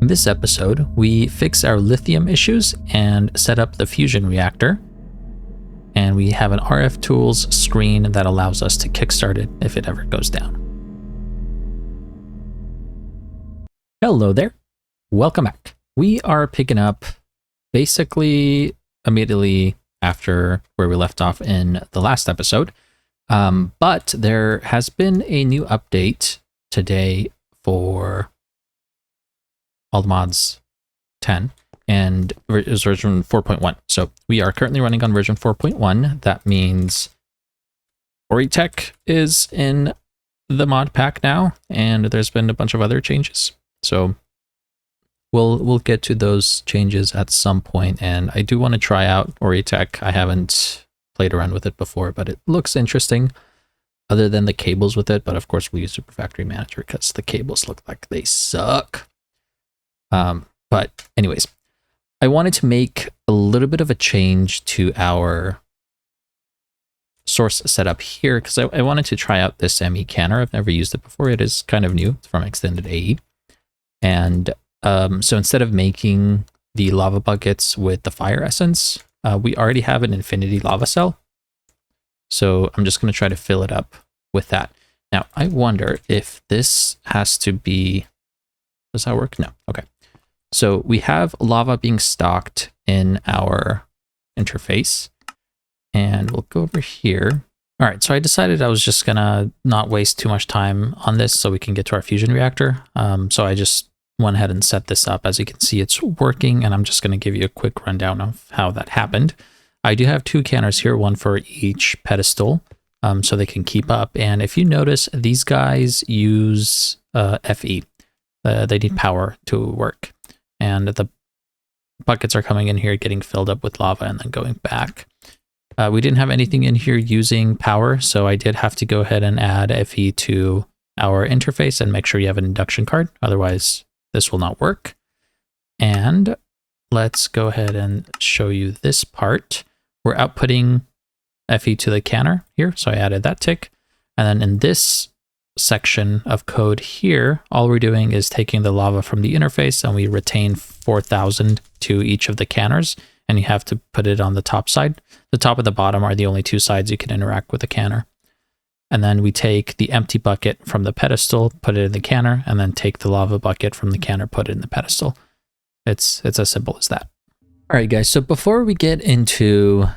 In this episode, we fix our lithium issues and set up the fusion reactor. And we have an RF tools screen that allows us to kickstart it if it ever goes down. Hello there. Welcome back. We are picking up basically immediately after where we left off in the last episode. But there has been a new update today for all the mods 10, and it was version 4.1. So we are currently running on version 4.1. That means Reactor is in the mod pack now, and there's been a bunch of other changes. So we'll get to those changes at some point, and I do want to try out Reactor. I haven't played around with it before, but it looks interesting other than the cables with it. But of course we'll use Super Factory Manager because the cables look like they suck. But anyways, I wanted to make a little bit of a change to our source setup here because I wanted to try out this ME canner. I've never used it before. It is kind of new. It's from Extended AE. And so instead of making the lava buckets with the fire essence, we already have an infinity lava cell. So I'm just going to try to fill it up with that. Now, I wonder if this has to be... Does that work? No. Okay. So we have lava being stocked in our interface, and we'll go over here. All right, so I decided I was just gonna not waste too much time on this so we can get to our fusion reactor. So I just went ahead and set this up. As you can see, it's working, and I'm just gonna give you a quick rundown of how that happened. I do have two canners here, one for each pedestal, so they can keep up. And if you notice, these guys use FE. They need power to work. And the buckets are coming in here, getting filled up with lava and then going back. We didn't have anything in here using power, so I did have to go ahead and add FE to our interface and make sure you have an induction card. Otherwise, this will not work. And let's go ahead and show you this part. We're outputting FE to the canner here, so I added that tick. And then in this section of code here, all we're doing is taking the lava from the interface, and we retain 4,000 to each of the canners, and you have to put it on the top side. The top and the bottom are the only two sides you can interact with the canner. And then we take the empty bucket from the pedestal, put it in the canner, and then take the lava bucket from the canner, put it in the pedestal. It's as simple as that. All right, guys, so before we get into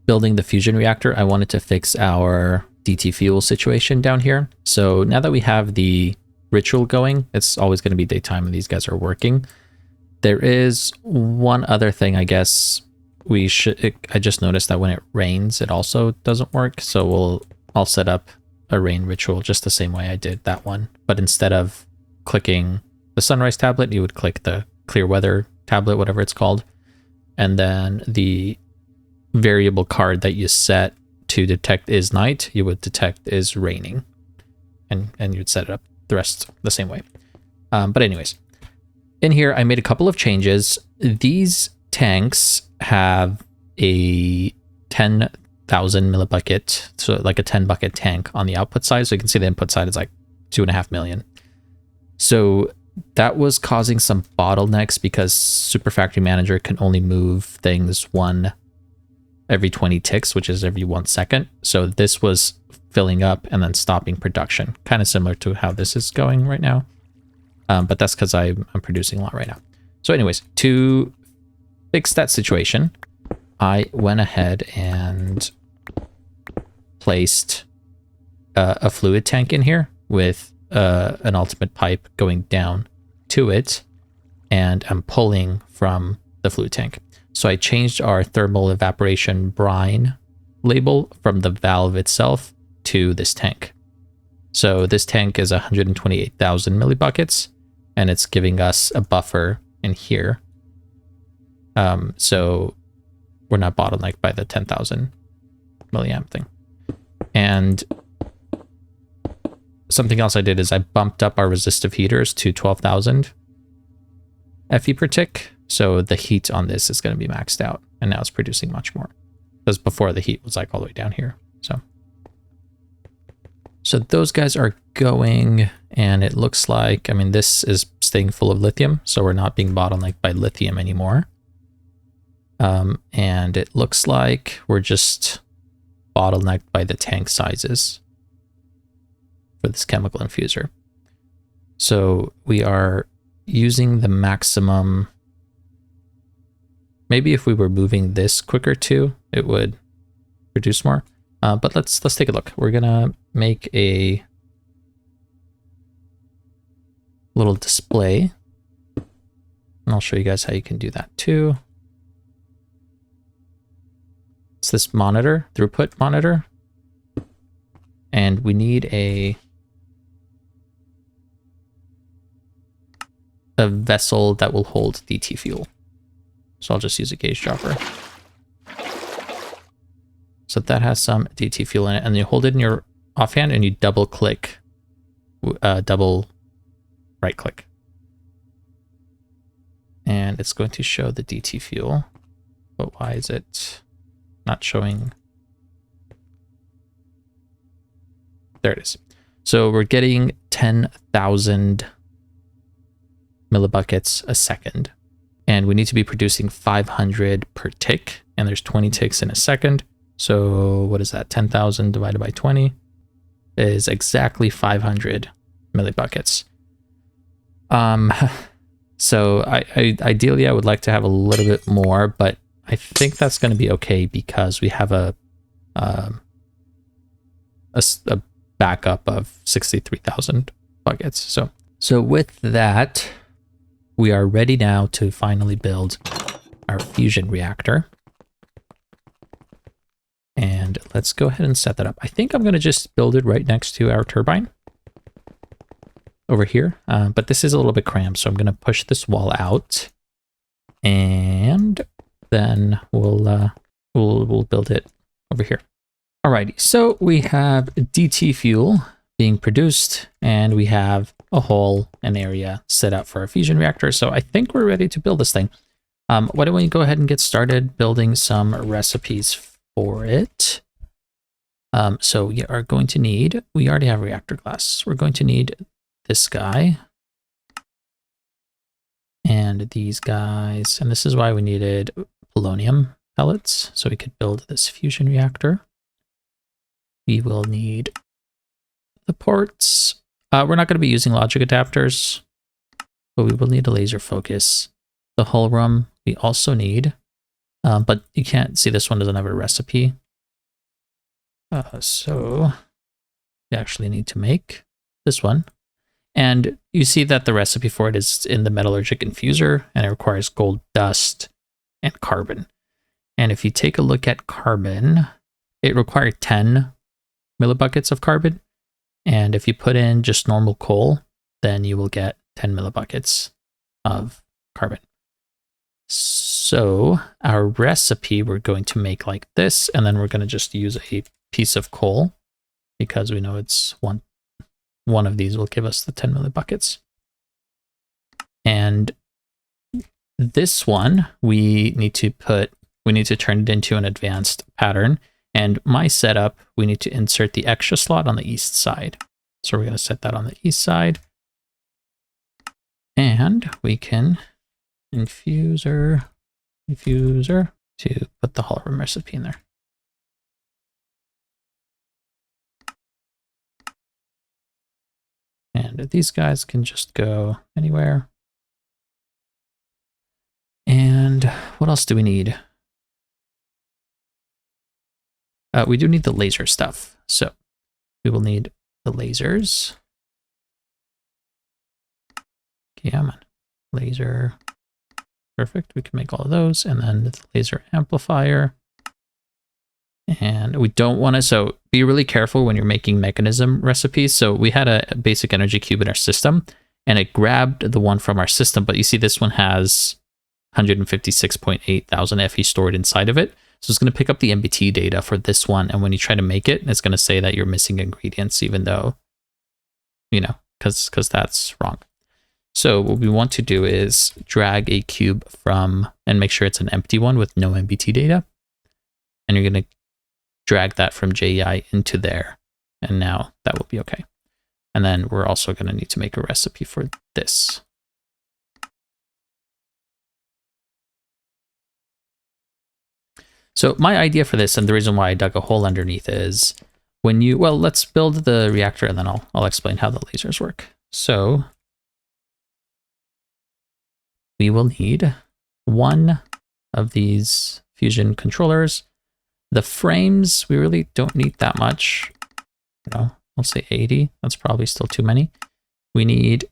building the fusion reactor, I wanted to fix our DT fuel situation down here. So now that we have the ritual going, it's always going to be daytime and these guys are working. There is one other thing, I guess I just noticed that when it rains, it also doesn't work. So I'll set up a rain ritual just the same way I did that one. But instead of clicking the sunrise tablet, you would click the clear weather tablet, whatever it's called. And then the variable card that you set to detect is night, you would detect is raining, and you'd set it up the rest the same way. But anyways, in here I made a couple of changes. These tanks have a 10,000 millibucket, so like a 10 bucket tank on the output side. So you can see the input side is like 2.5 million. So that was causing some bottlenecks because Super Factory Manager can only move things one every 20 ticks, which is every 1 second. So this was filling up and then stopping production, kind of similar to how this is going right now. But that's because I'm producing a lot right now. So anyways, to fix that situation, I went ahead and placed a fluid tank in here with an ultimate pipe going down to it, and I'm pulling from the fluid tank. So I changed our thermal evaporation brine label from the valve itself to this tank. So this tank is 128,000 millibuckets, and it's giving us a buffer in here. So we're not bottlenecked by the 10,000 milliamp thing. And something else I did is I bumped up our resistive heaters to 12,000 FE per tick. So the heat on this is going to be maxed out, and now it's producing much more. Because before the heat was like all the way down here. So those guys are going, and it looks like, I mean, this is staying full of lithium, so we're not being bottlenecked by lithium anymore. And it looks like we're just bottlenecked by the tank sizes for this chemical infuser. So we are using the maximum. Maybe if we were moving this quicker too, it would produce more. But let's take a look. We're gonna make a little display, and I'll show you guys how you can do that too. It's this monitor, throughput monitor, and we need a vessel that will hold DT fuel. So I'll just use a gauge dropper. So that has some DT fuel in it, and you hold it in your offhand and you double click, double right click. And it's going to show the DT fuel, but why is it not showing? There it is. So we're getting 10,000 millibuckets a second, and we need to be producing 500 per tick, and there's 20 ticks in a second. So what is that? 10,000 divided by 20 is exactly 500 millibuckets. So ideally I would like to have a little bit more, but I think that's going to be okay because we have a backup of 63,000 buckets. So with that, we are ready now to finally build our fusion reactor. And let's go ahead and set that up. I think I'm going to just build it right next to our turbine over here. But this is a little bit cramped, so I'm going to push this wall out, and then we'll build it over here. Alrighty, so we have DT fuel being produced, and we have a hole, an area set up for our fusion reactor. So I think we're ready to build this thing. Why don't we go ahead and get started building some recipes for it. So we are going to need, we already have reactor glass. We're going to need this guy and these guys. And this is why we needed polonium pellets, so we could build this fusion reactor. We will need the ports. We're not going to be using logic adapters, but we will need a laser focus. The hull room we also need. But you can't see, this one doesn't have a recipe. So you actually need to make this one. And you see that the recipe for it is in the metallurgic infuser, and it requires gold dust and carbon. And if you take a look at carbon, it required 10 millibuckets of carbon. And if you put in just normal coal, then you will get 10 millibuckets of carbon. So our recipe, we're going to make like this, and then we're going to just use a piece of coal because we know it's one of these will give us the 10 millibuckets. And this one, we need to turn it into an advanced pattern. And my setup, we need to insert the extra slot on the east side. So we're going to set that on the east side. And we can infuser to put the hull room recipe in there. And these guys can just go anywhere. And what else do we need? We do need the laser stuff. So we will need the lasers. Come on, laser. Perfect, we can make all of those, and then the laser amplifier. And we don't want to, so be really careful when you're making mechanism recipes. So we had a basic energy cube in our system, and it grabbed the one from our system, but you see this one has 156.8 thousand FE stored inside of it. So it's going to pick up the MBT data for this one, and when you try to make it, it's going to say that you're missing ingredients, even though, you know, because that's wrong. So what we want to do is drag a cube from, and make sure it's an empty one with no MBT data. And you're going to drag that from JEI into there. And now that will be okay. And then we're also going to need to make a recipe for this. So my idea for this, and the reason why I dug a hole underneath, is when you, well, let's build the reactor and then I'll explain how the lasers work. So we will need one of these fusion controllers. The frames, we really don't need that much. You know, I'll say 80. That's probably still too many. We need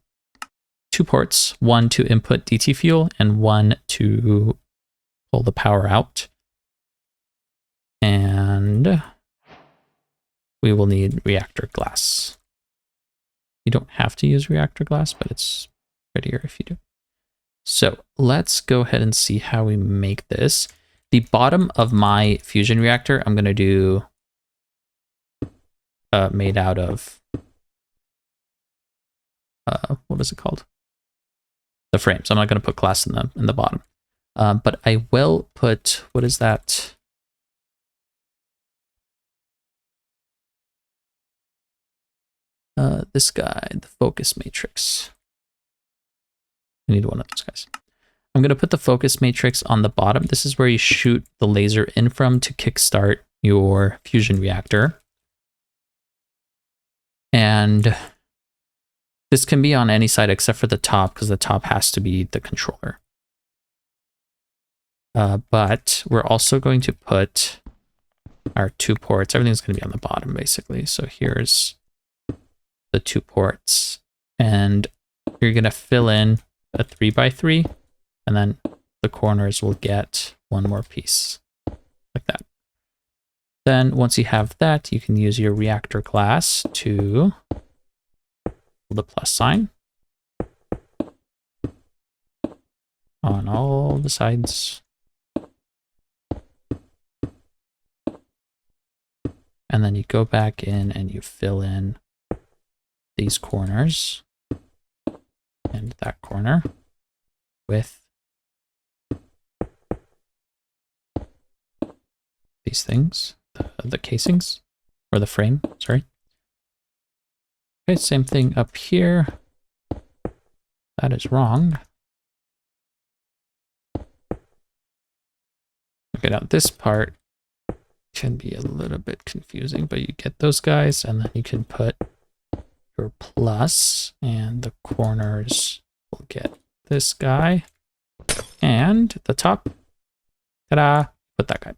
2 ports, one to input DT fuel and one to pull the power out. And we will need reactor glass. You don't have to use reactor glass, but it's prettier if you do. So let's go ahead and see how we make this. The bottom of my fusion reactor, I'm going to do made out of, what is it called? The frames. I'm not going to put glass in the bottom. But I will put, what is that? This guy, the focus matrix. I need one of those guys. I'm going to put the focus matrix on the bottom. This is where you shoot the laser in from to kickstart your fusion reactor. And this can be on any side except for the top, because the top has to be the controller. But we're also going to put our 2 ports. Everything's going to be on the bottom, basically. So here's the 2 ports. And you're going to fill in a 3x3. And then the corners will get one more piece, like that. Then once you have that, you can use your reactor glass to the plus sign on all the sides. And then you go back in and you fill in these corners and that corner with these things, the casings, or the frame, sorry. Okay, same thing up here. That is wrong. Okay, now this part can be a little bit confusing, but you get those guys, and then you can put your plus, and the corners will get this guy, and the top, ta-da, put that guy.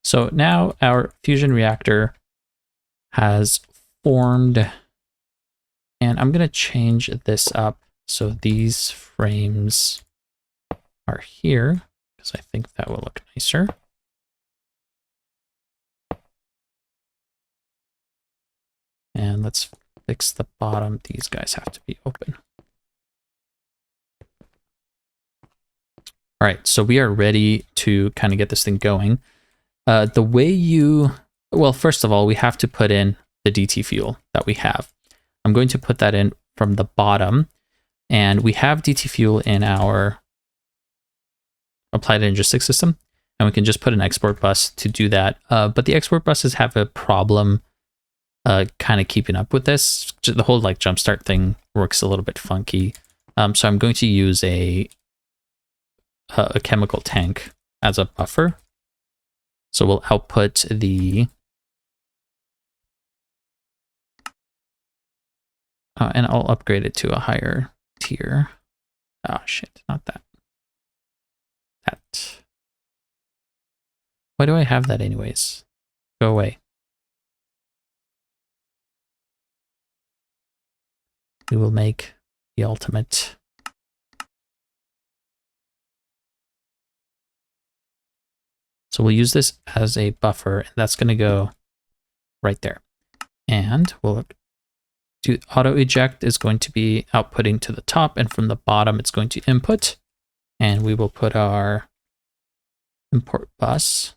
So now our fusion reactor has formed, and I'm going to change this up so these frames are here, because I think that will look nicer. And let's fix the bottom. These guys have to be open. All right, so we are ready to kind of get this thing going. The way you, well, first of all, we have to put in the DT fuel that we have. I'm going to put that in from the bottom, and we have DT fuel in our applied logistics system, and we can just put an export bus to do that. But the export buses have a problem kind of keeping up with this. The whole like jumpstart thing works a little bit funky. So I'm going to use a chemical tank as a buffer. So we'll output the, and I'll upgrade it to a higher tier. Oh shit, not that. That. Why do I have that anyways? Go away. We will make the ultimate. So we'll use this as a buffer, and that's going to go right there. And we'll do auto eject is going to be outputting to the top, and from the bottom it's going to input. And we will put our import bus.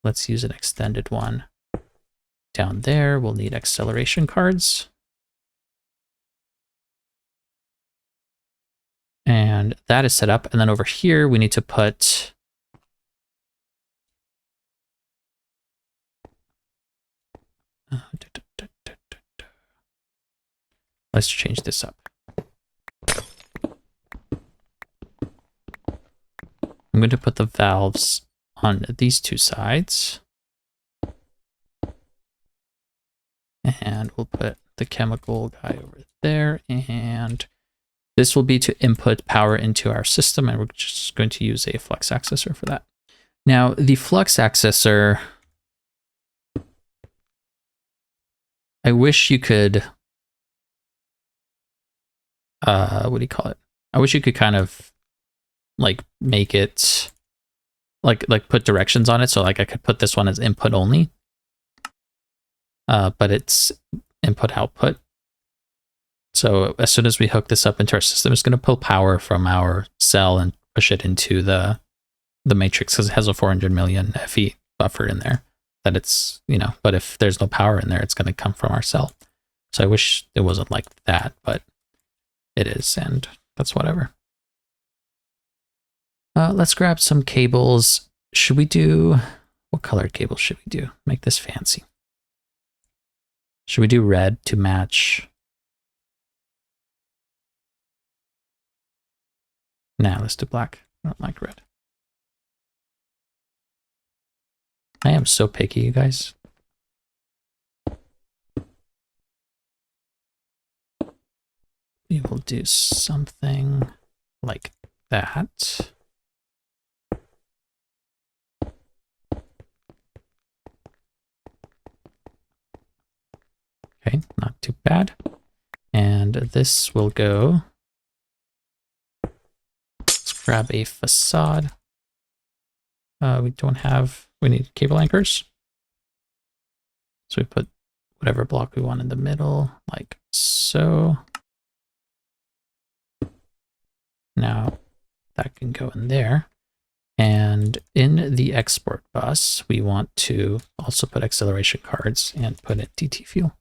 Let's use an extended one. Down there, we'll need acceleration cards. And that is set up. And then over here, we need to put let's change this up. I'm going to put the valves on these two sides. And we'll put the chemical guy over there. And this will be to input power into our system. And we're just going to use a flux accessor for that. Now, the flux accessor, I wish you could, what do you call it? I wish you could kind of like make it, like put directions on it. So like I could put this one as input only, but it's input output. So as soon as we hook this up into our system, it's going to pull power from our cell and push it into the matrix because it has a 400 million FE buffer in there that it's, you know, but if there's no power in there, it's going to come from our cell. So I wish it wasn't like that, but it is, and that's whatever. Let's grab some cables. Should we do, what colored cables should we do? Make this fancy. Should we do red to match? Nah, let's do black. I don't like red. I am so picky, you guys. We will do something like that. Okay, not too bad. And this will go. Let's grab a facade. We don't have, we need cable anchors. So we put whatever block we want in the middle, like so. Now that can go in there. And in the export bus, we want to also put acceleration cards and put in DT fuel.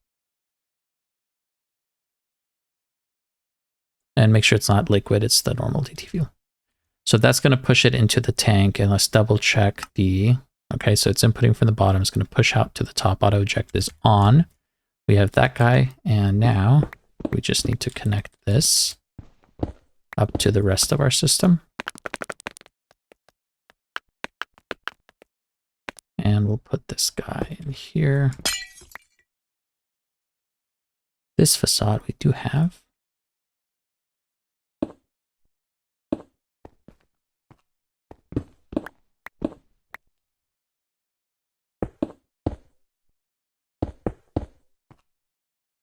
And make sure it's not liquid, it's the normal DT fuel. So that's going to push it into the tank, and let's double check the, okay, so it's inputting from the bottom, it's going to push out to the top, auto eject is on. We have that guy, and now we just need to connect this up to the rest of our system. And we'll put this guy in here. This facade we do have.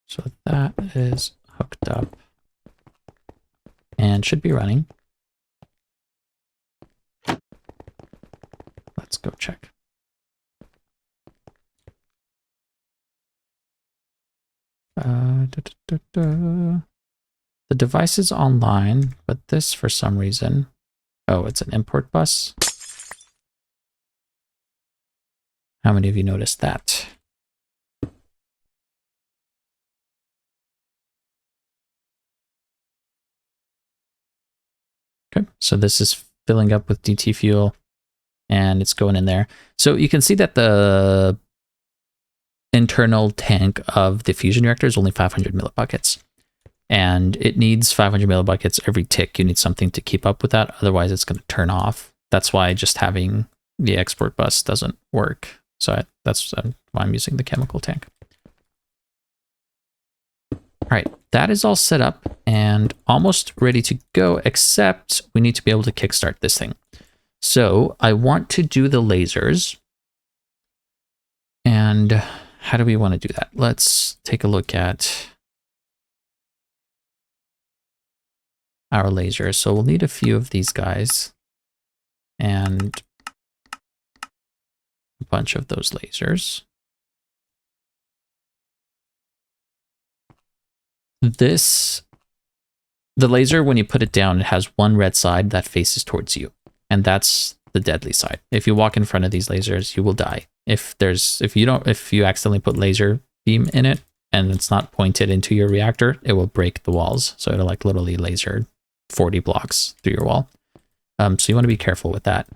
So that is hooked up and should be running. Let's go check. The device is online, but this for some reason, oh, it's an import bus. How many of you noticed that? Okay, so this is filling up with DT fuel and it's going in there. So you can see that the internal tank of the fusion reactor is only 500 millibuckets. And it needs 500 millibuckets every tick. You need something to keep up with that. Otherwise, it's going to turn off. That's why just having the export bus doesn't work. So that's why I'm using the chemical tank. All right, that is all set up and almost ready to go, except we need to be able to kickstart this thing. So I want to do the lasers. And how do we want to do that? Let's take a look at our lasers. So we'll need a few of these guys and a bunch of those lasers. The laser, when you put it down, it has one red side that faces towards you, and that's the deadly side. If you walk in front of these lasers, you will die. If you accidentally put laser beam in it and it's not pointed into your reactor, it will break the walls. So it'll like literally laser 40 blocks through your wall. So you want to be careful with that.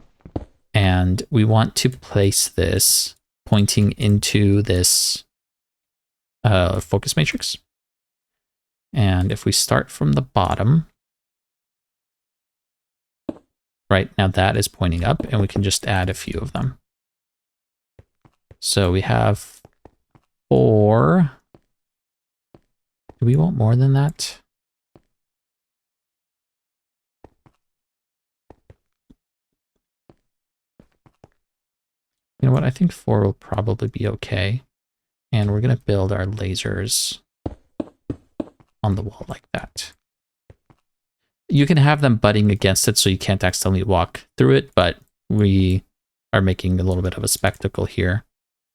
And we want to place this pointing into this focus matrix. And if we start from the bottom, right now that is pointing up, and we can just add a few of them. So we have 4. Do we want more than that? You know what? I think 4 will probably be okay. And we're going to build our lasers on the wall like that. You can have them butting against it so you can't accidentally walk through it, but we are making a little bit of a spectacle here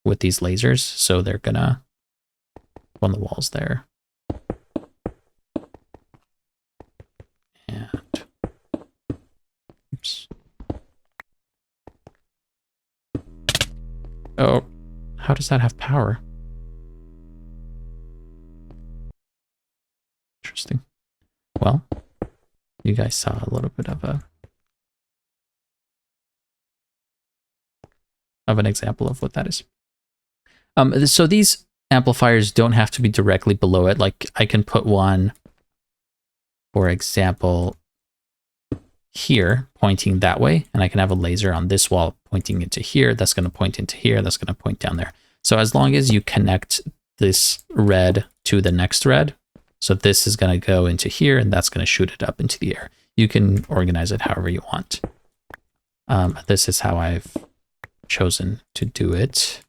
with these lasers, so they're gonna on the walls there. And oops. Oh, how does that have power? Interesting. Well, you guys saw a little bit of an example of what that is. So these amplifiers don't have to be directly below it. Like I can put one, for example, here pointing that way, and I can have a laser on this wall pointing into here. That's going to point into here. That's going to point down there. So as long as you connect this red to the next red, so this is going to go into here, and that's going to shoot it up into the air. You can organize it however you want. This is how I've chosen to do it.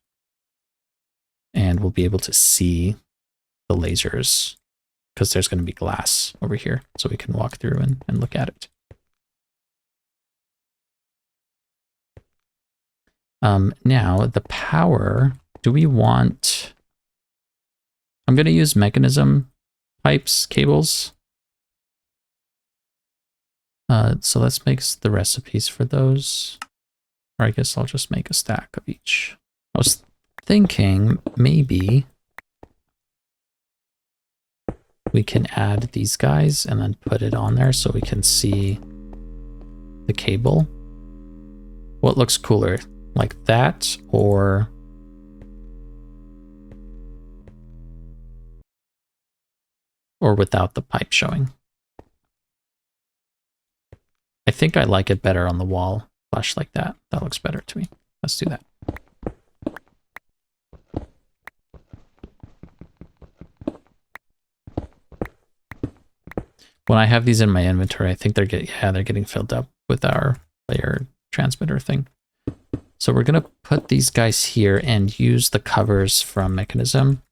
And we'll be able to see the lasers because there's going to be glass over here, so we can walk through and look at it. Now, the power, do we want... I'm going to use mechanism pipes, cables. So let's make the recipes for those. Or I guess I'll just make a stack of each. I was thinking maybe we can add these guys and then put it on there so we can see the cable. What looks cooler, like that or without the pipe showing? I think I like it better on the wall, flush like that. That looks better to me. Let's do that. When I have these in my inventory, I think they're getting filled up with our layer transmitter thing. So we're going to put these guys here and use the covers from mechanism.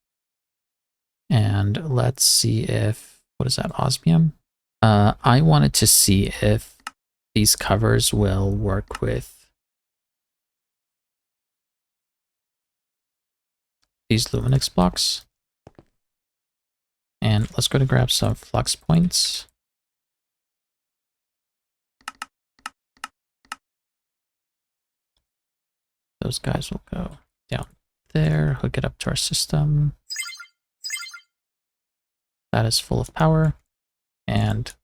And let's see if, what is that, osmium? I wanted to see if these covers will work with these Luminix blocks. And let's go to grab some flux points. Those guys will go down there, hook it up to our system. That is full of power. And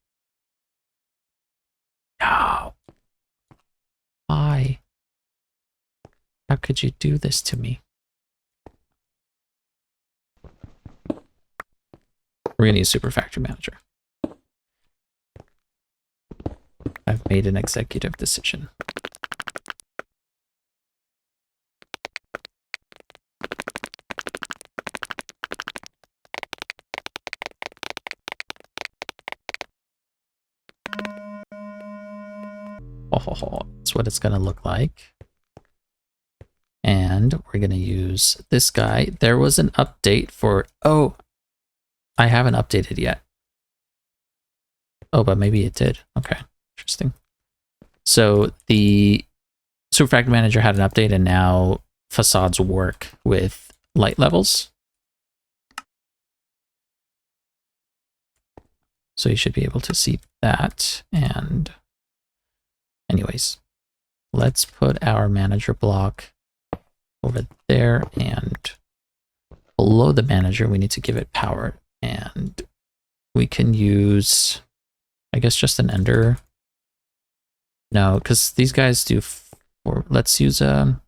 no. Why? How could you do this to me? We're going to use Super Factory Manager. I've made an executive decision. Oh, that's what it's going to look like. And we're going to use this guy. There was an update for... Oh, I haven't updated yet. Oh, but maybe it did. Okay, interesting. So the Super Factory Manager had an update, and now facades work with light levels. So you should be able to see that. And anyways, let's put our manager block over there, and below the manager, we need to give it power. And we can use, I guess, just an ender. No, because these guys do four. Let's use a...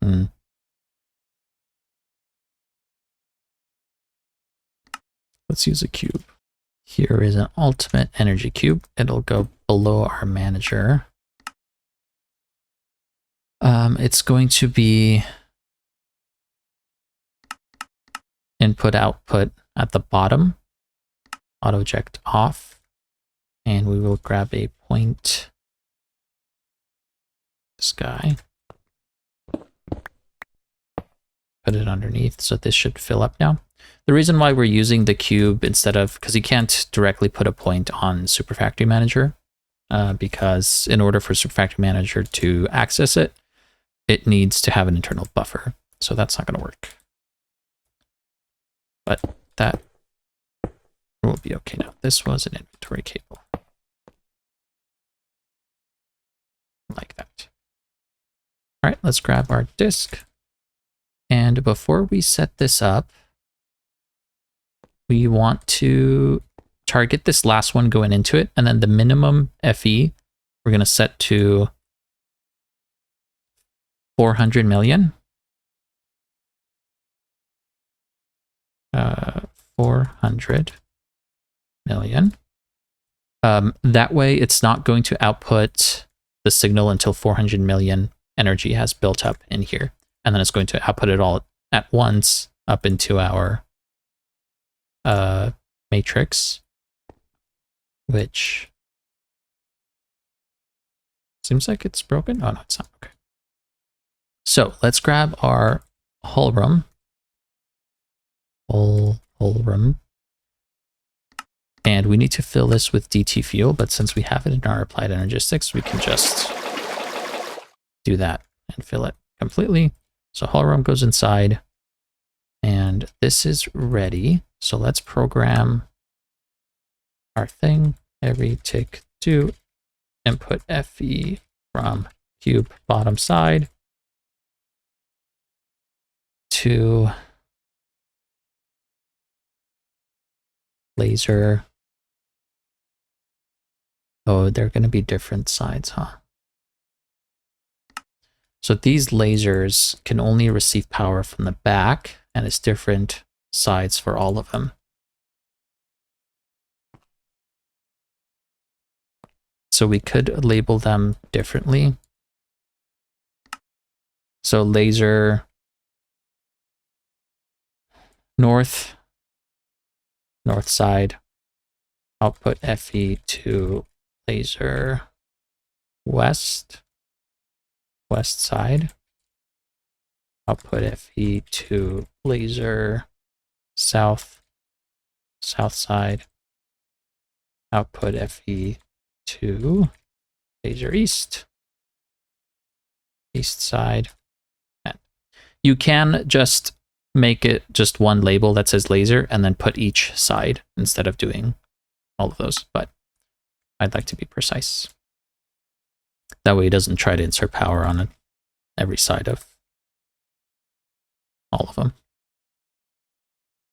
Let's use a cube. Here is an ultimate energy cube. It'll go below our manager. It's going to be input output at the bottom. Auto eject off. And we will grab a point. This guy. Put it underneath. So this should fill up now. The reason why we're using the cube instead of, because you can't directly put a point on Super Factory Manager, because in order for Super Factory Manager to access it, it needs to have an internal buffer. So that's not going to work. But that will be okay now. This was an inventory cable. Like that. All right, let's grab our disk. And before we set this up, we want to target this last one going into it, and then the minimum FE, we're going to set to 400 million. 400 million. That way, it's not going to output the signal until 400 million energy has built up in here. And then it's going to output it all at once up into our matrix, which seems like it's broken. Oh, no, it's not. Okay. So let's grab our hull room. Hull room. And we need to fill this with DT fuel, but since we have it in our applied energistics, we can just do that and fill it completely. So hull room goes inside, and this is ready. So let's program our thing. Every tick to input FE from cube bottom side to laser. Oh, they're going to be different sides, huh? So these lasers can only receive power from the back, and it's different sides for all of them. So we could label them differently. So laser north side, output FE to laser west side, output FE to laser south side, output FE to laser east side. And you can just make it just one label that says laser and then put each side instead of doing all of those, but I'd like to be precise. That way it doesn't try to insert power on every side of all of them.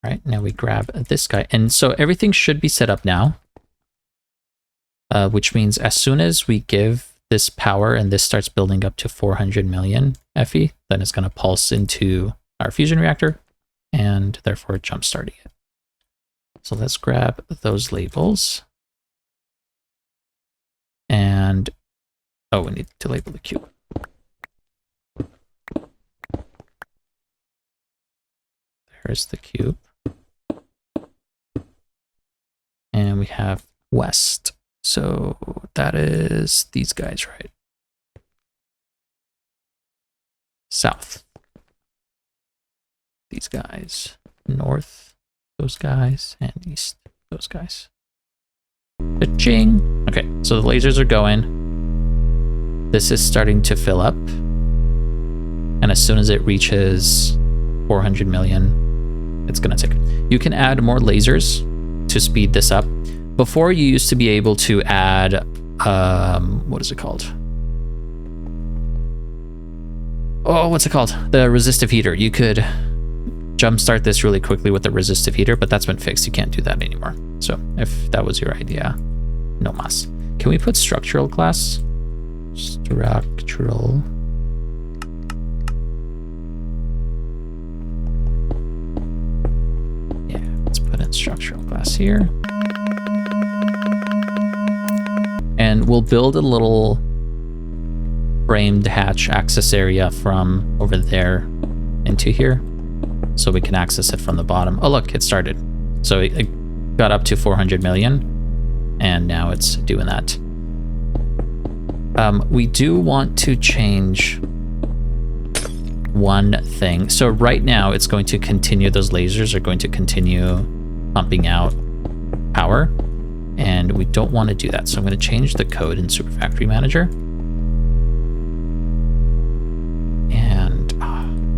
All right, now we grab this guy. And so everything should be set up now, which means as soon as we give this power and this starts building up to 400 million FE, then it's going to pulse into our fusion reactor and therefore jump starting it. So let's grab those labels. And, oh, we need to label the cube. There's the cube. And we have west. So that is these guys, right? South. These guys. North. Those guys. And east. Those guys. Cha-ching! Okay, so the lasers are going. This is starting to fill up. And as soon as it reaches 400 million, it's going to tick. You can add more lasers to speed this up. Before, you used to be able to add, what is it called? Oh, what's it called? The resistive heater. You could jumpstart this really quickly with the resistive heater, but that's been fixed. You can't do that anymore. So if that was your idea, no mas. Can we put structural class? Structural. Yeah, let's put in structural class here. we'll build a little framed hatch access area from over there into here, so we can access it from the bottom. Oh look, it started. So it got up to 400 million, and now it's doing that. We do want to change one thing. So right now it's going to continue, those lasers are going to continue pumping out power, and we don't want to do that. So I'm going to change the code in Super Factory Manager. And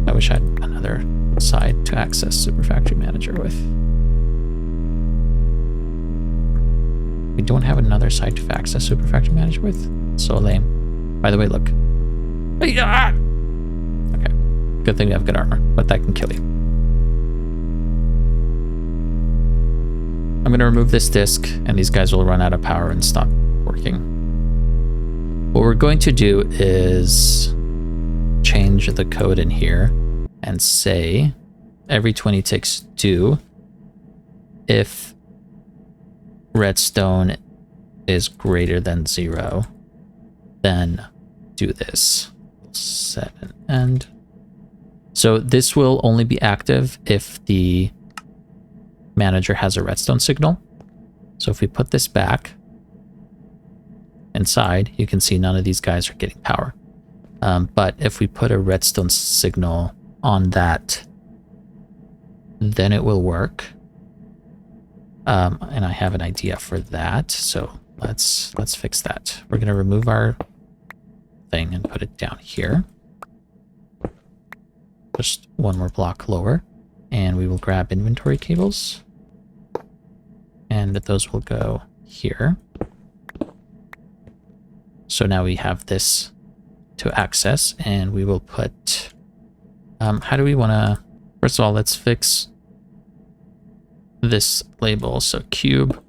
I wish I had another side to access Super Factory Manager with. We don't have another side to access Super Factory Manager with. So lame. By the way, look. Okay. Good thing we have good armor, but that can kill you. I'm going to remove this disk, and these guys will run out of power and stop working. What we're going to do is change the code in here and say every 20 ticks do if redstone is greater than 0, then do this. Set an end. So this will only be active if the manager has a redstone signal. So if we put this back inside, you can see none of these guys are getting power. But if we put a redstone signal on that, then it will work. And I have an idea for that. So let's fix that. We're going to remove our thing and put it down here. Just one more block lower. And we will grab inventory cables. And those will go here. So now we have this to access, and we will put, how do we want to, first of all, let's fix this label. So cube,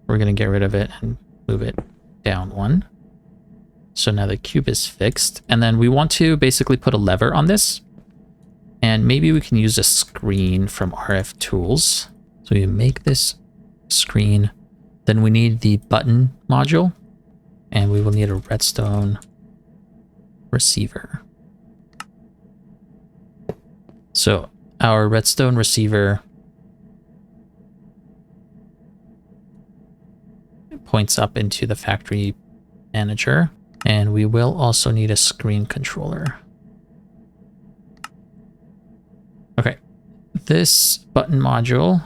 we're going to get rid of it and move it down 1. So now the cube is fixed. And then we want to basically put a lever on this. And maybe we can use a screen from RF tools. So you make this screen. Then we need the button module. And we will need a redstone receiver. So our redstone receiver points up into the factory manager. And we will also need a screen controller. Okay, this button module,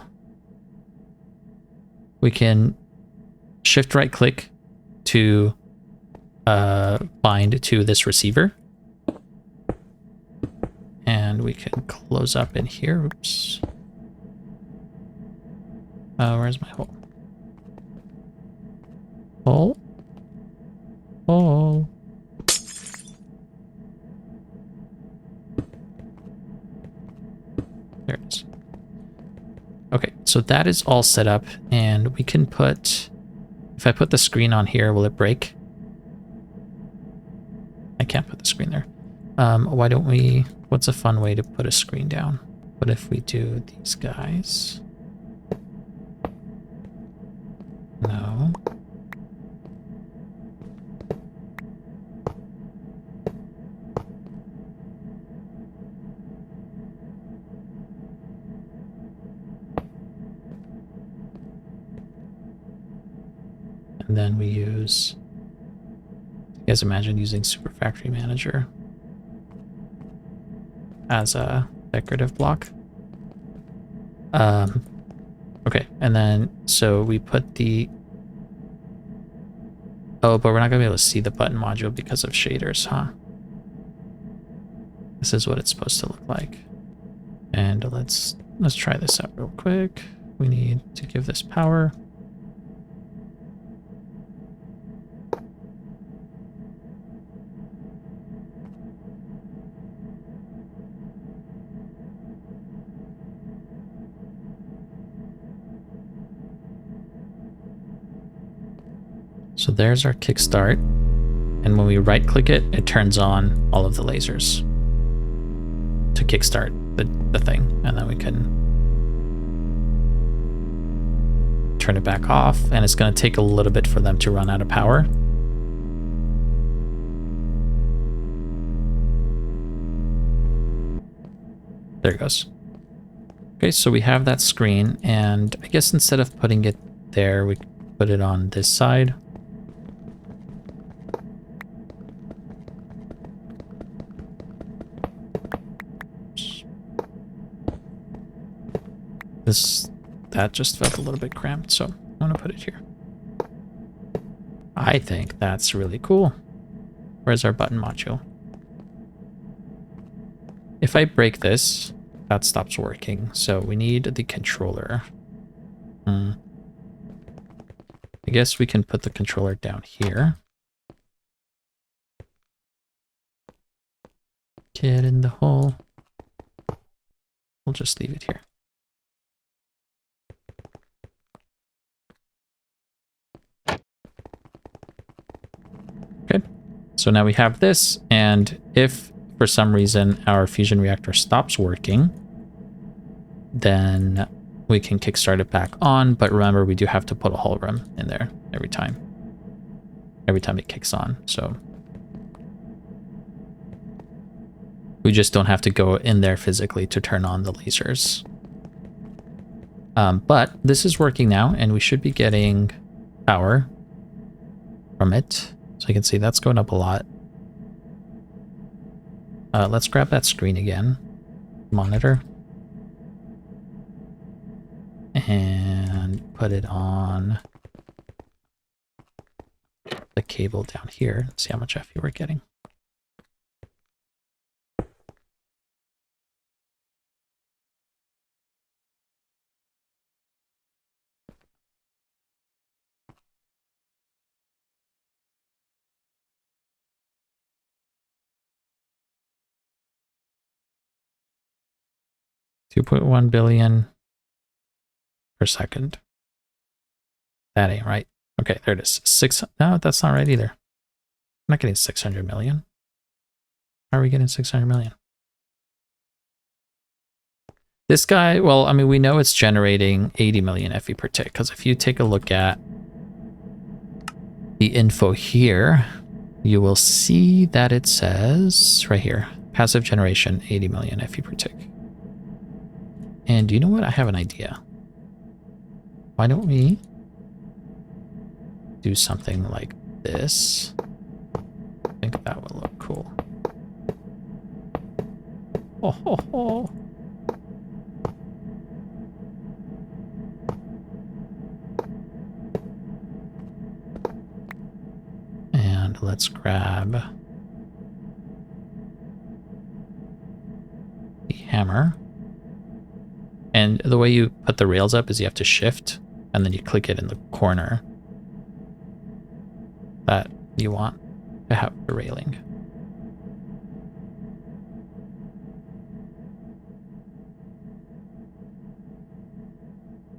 we can shift right click to bind to this receiver. And we can close up in here. Oops. Where's my hole? Hole? Hole. There it is. Okay, so that is all set up, and we can put, if I put the screen on here, will it break? I can't put the screen there. Why don't we, what's a fun way to put a screen down? What if we do these guys? No. And then we use, you guys imagine using Super Factory Manager as a decorative block. Okay, and then, so we put the, oh, but we're not gonna be able to see the button module because of shaders, huh? This is what it's supposed to look like. And let's try this out real quick. We need to give this power. So there's our kickstart. And when we right click it, it turns on all of the lasers to kickstart the thing. And then we can turn it back off, and it's going to take a little bit for them to run out of power. There it goes. Okay, so we have that screen, and I guess instead of putting it there, we put it on this side. That just felt a little bit cramped, so I'm gonna put it here. I think that's really cool. Where's our button module? If I break this, that stops working, so we need the controller. I guess we can put the controller down here. Get in the hole. We'll just leave it here. Okay, so now we have this, and if for some reason our fusion reactor stops working, then we can kickstart it back on. But remember, we do have to put a hull rim in there every time it kicks on. So we just don't have to go in there physically to turn on the lasers. But this is working now, and we should be getting power from it. So you can see that's going up a lot. Let's grab that screen again. Monitor. And put it on the cable down here. See how much FE we're getting. $2.1 billion per second. That ain't right. Okay, there it is. No, that's not right either. I'm not getting 600 million. How are we getting 600 million? This guy, well, I mean, we know it's generating 80 million FE per tick, because if you take a look at the info here, you will see that it says right here, passive generation, 80 million FE per tick. And you know what? I have an idea. Why don't we do something like this? I think that would look cool. Oh, ho, ho. And let's grab the hammer. And the way you put the rails up is you have to shift, and then you click it in the corner that you want to have the railing.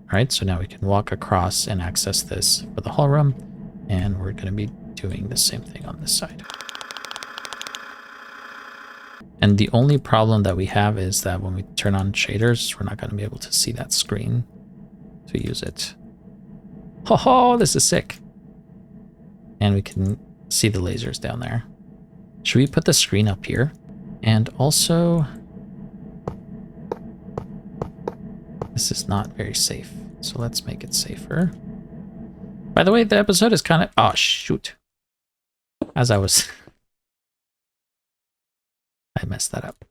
All right, so now we can walk across and access this for the hull room, and we're going to be doing the same thing on this side. And the only problem that we have is that when we turn on shaders, we're not going to be able to see that screen to use it. Ho ho, this is sick. And we can see the lasers down there. Should we put the screen up here? And also, this is not very safe, so let's make it safer. By the way, the episode is kind of... Oh, shoot. As I was... I messed that up.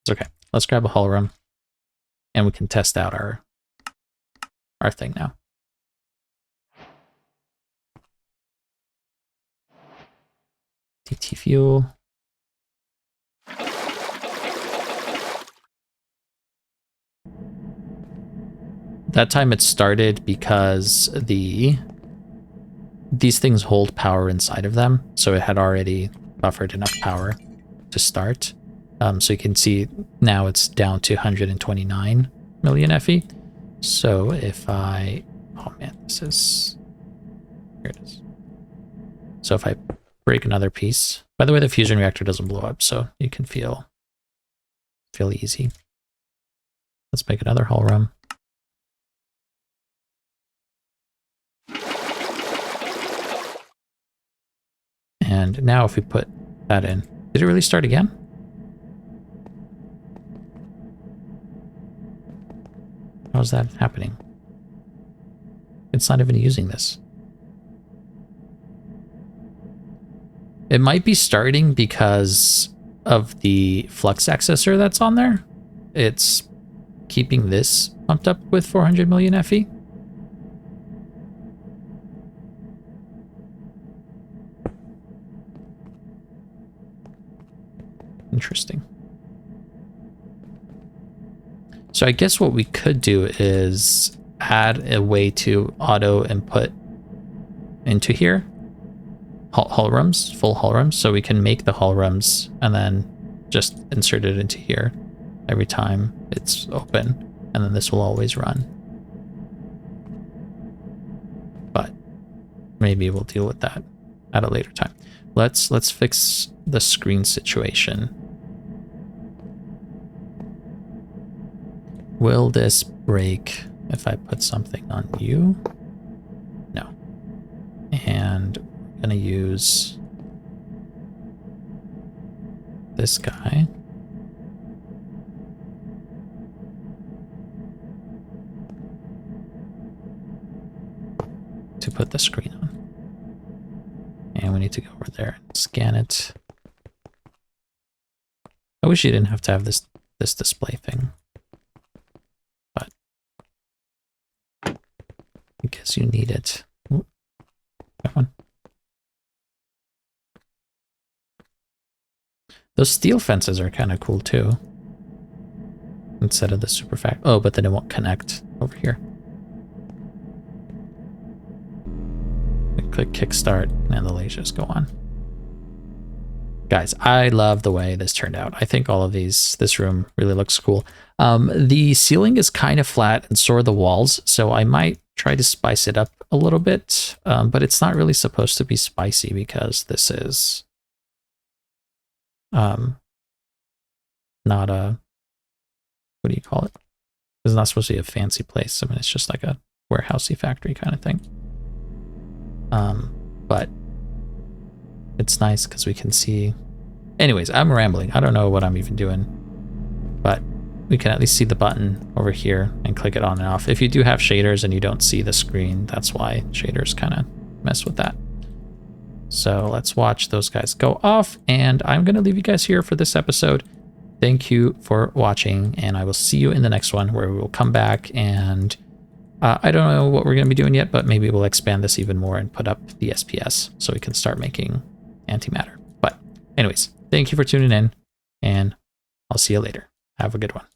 It's okay. Let's grab a hull room, and we can test out our thing now. DT fuel. That time it started because these things hold power inside of them, so it had already buffered enough power to start. So you can see now it's down to 129 million FE. So if I, oh man, this is, here it is. So if I break another piece, by the way, the fusion reactor doesn't blow up, so you can feel easy. Let's make another hull room. And now if we put that in, did it really start again? How's that happening? It's not even using this. It might be starting because of the flux accessor that's on there. It's keeping this pumped up with 400 million FE. Interesting. So I guess what we could do is add a way to auto input into here. Hull rooms, full hull rooms, so we can make the hull rooms and then just insert it into here every time it's open, and then this will always run. But maybe we'll deal with that at a later time. Let's fix the screen situation. Will this break if I put something on you? No. And we're gonna use this guy. To put the screen on. And we need to go over there and scan it. I wish you didn't have to have this display thing. But I guess you need it. Ooh, that one. Those steel fences are kind of cool too. Instead of the super fact. Oh, but then it won't connect over here. Click kickstart and the lasers go on. Guys, I love the way this turned out. I think all of this room really looks cool. The ceiling is kind of flat and so are the walls, so I might try to spice it up a little bit, but it's not really supposed to be spicy because this is not a, what do you call it? It's not supposed to be a fancy place. I mean, it's just like a warehousey factory kind of thing. But it's nice because we can see. Anyways, I'm rambling. I don't know what I'm even doing, but we can at least see the button over here and click it on and off. If you do have shaders and you don't see the screen, that's why shaders kind of mess with that. So let's watch those guys go off, and I'm going to leave you guys here for this episode. Thank you for watching, and I will see you in the next one where we will come back and I don't know what we're going to be doing yet, but maybe we'll expand this even more and put up the SPS so we can start making antimatter. But anyways, thank you for tuning in, and I'll see you later. Have a good one.